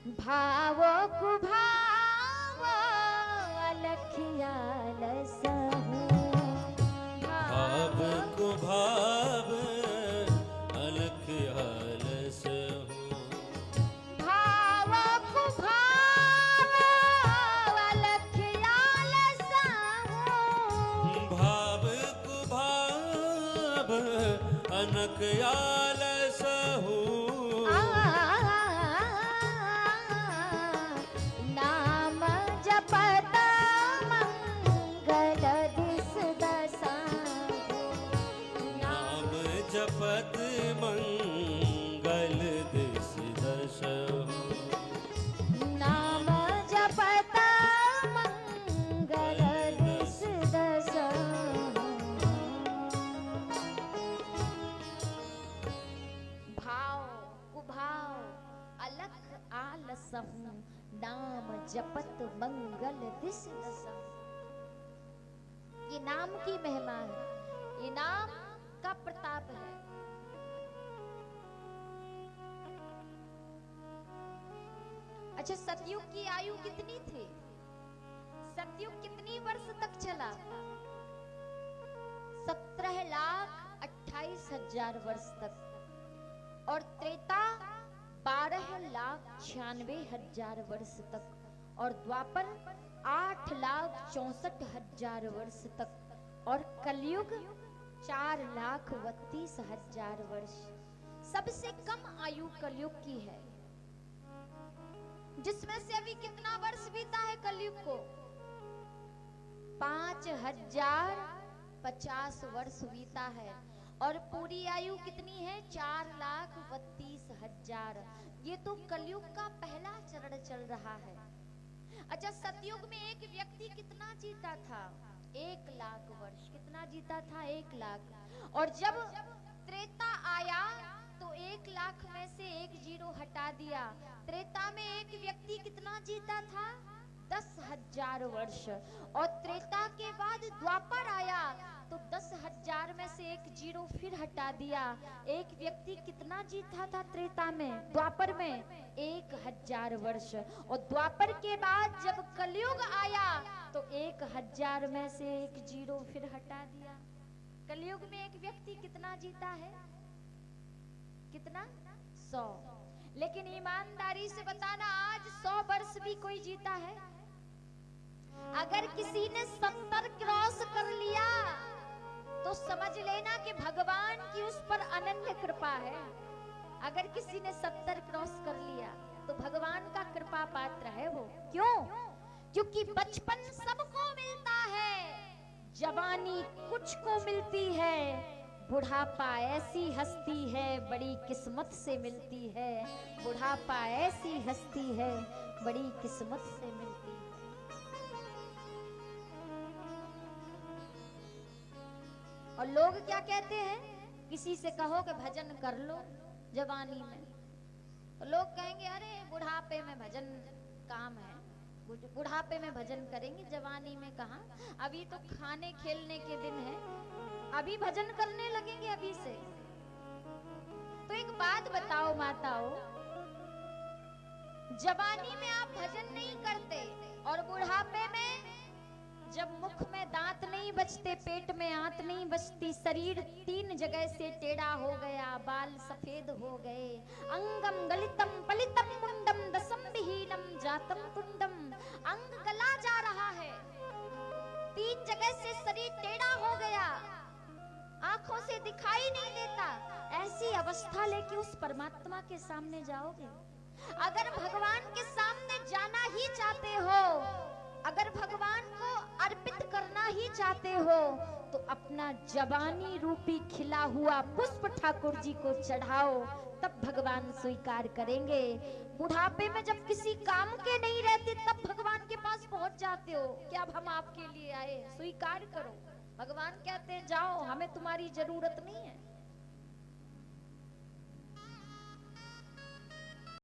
भावो कुभावो अलखियाल सहू भाव को भाव अलख हाल सहू भावो कुभावो अलखियाल सहू भाव को भाव अनक याल सहू नाम जपत मंगल दिस दसाहू नाम जपत मंगल दिस दसहु नाम जपत मंगल दिस दसाहू भाव कुभाव अलख आलसहु नाम जपत मंगल दिस दसहु। ये नाम की महिमा है, ये नाम का प्रताप है। अच्छा, सतयुग की आयु कितनी थी? सतयुग कितनी वर्ष तक चला? 17,28,000 वर्ष तक। और त्रेता 12,96,000 वर्ष तक। और द्वापर 8,64,000 वर्ष तक। और कलयुग 4,32,000 वर्ष। सबसे कम आयु कलयुग की है, जिसमें से अभी कितना वर्ष बीता है कलयुग को? 5,050 वर्ष बीता है। और पूरी आयु कितनी है? 4,32,000। ये तो कलयुग का पहला चरण चल रहा है। अच्छा, सतयुग में एक व्यक्ति कितना जीता था? 1,00,000 वर्ष। कितना जीता था? 1,00,000। और जब त्रेता आया तो 1,00,000 में से एक जीरो हटा दिया। त्रेता में एक व्यक्ति कितना जीता था? 10,000 वर्ष। और त्रेता के बाद द्वापर आया तो 10,000 में से एक जीरो फिर हटा दिया। एक व्यक्ति कितना जीता था त्रेता में? द्वापर में 1,000 वर्ष। और द्वापर के बाद जब कलयुग आया तो 1,000 में से एक जीरो फिर हटा दिया। कलयुग में एक व्यक्ति कितना जीता है? कितना? 100। लेकिन ईमानदारी से बताना, आज 100 वर्ष भी कोई जीता है? अगर किसी ने 70 क्रॉस कर लिया तो समझ लेना कि भगवान की उस पर अनन्य कृपा है। अगर किसी ने 70 क्रॉस कर लिया तो भगवान का कृपा पात्र है वो। क्यों? क्योंकि बचपन सबको मिलता है, जवानी कुछ को मिलती है, बुढ़ापा ऐसी हस्ती है बड़ी किस्मत से मिलती है। बुढ़ापा ऐसी हस्ती है बड़ी किस्मत से मिलती है। और लोग क्या कहते हैं? किसी से कहो कि भजन कर लो जवानी में, तो लोग कहेंगे अरे बुढ़ापे में भजन काम है, बुढ़ापे में भजन करेंगे, जवानी में कहाँ। अभी तो खाने खेलने के दिन है, अभी भजन करने लगेंगे अभी से। तो एक बात बताओ माताओं, जवानी में आप भजन नहीं करते और बुढ़ापे में जब मुख में दांत नहीं बचते, पेट में आंत नहीं बचती, शरीर 3 जगह से टेढ़ा हो गया, बाल सफेद हो गए, अंगम गलितम पलितम मुंडम दसम विहीनम जातम कुंडम, अंग गला जा रहा है, 3 जगह से शरीर टेढ़ा हो गया, आंखों से दिखाई नहीं देता। ऐसी अवस्था लेके उस परमात्मा के सामने जाओगे? अगर भगवान के सामने जाना ही चाहते हो, अगर भगवान को अर्पित करना ही चाहते हो, तो अपना जवानी रूपी खिला हुआ पुष्प ठाकुर जी को चढ़ाओ, तब भगवान स्वीकार करेंगे। बुढ़ापे में जब किसी काम के नहीं रहते तब भगवान के पास पहुंच जाते हो कि अब हम आपके लिए आए, स्वीकार करो। भगवान कहते हैं जाओ, हमें तुम्हारी जरूरत नहीं है।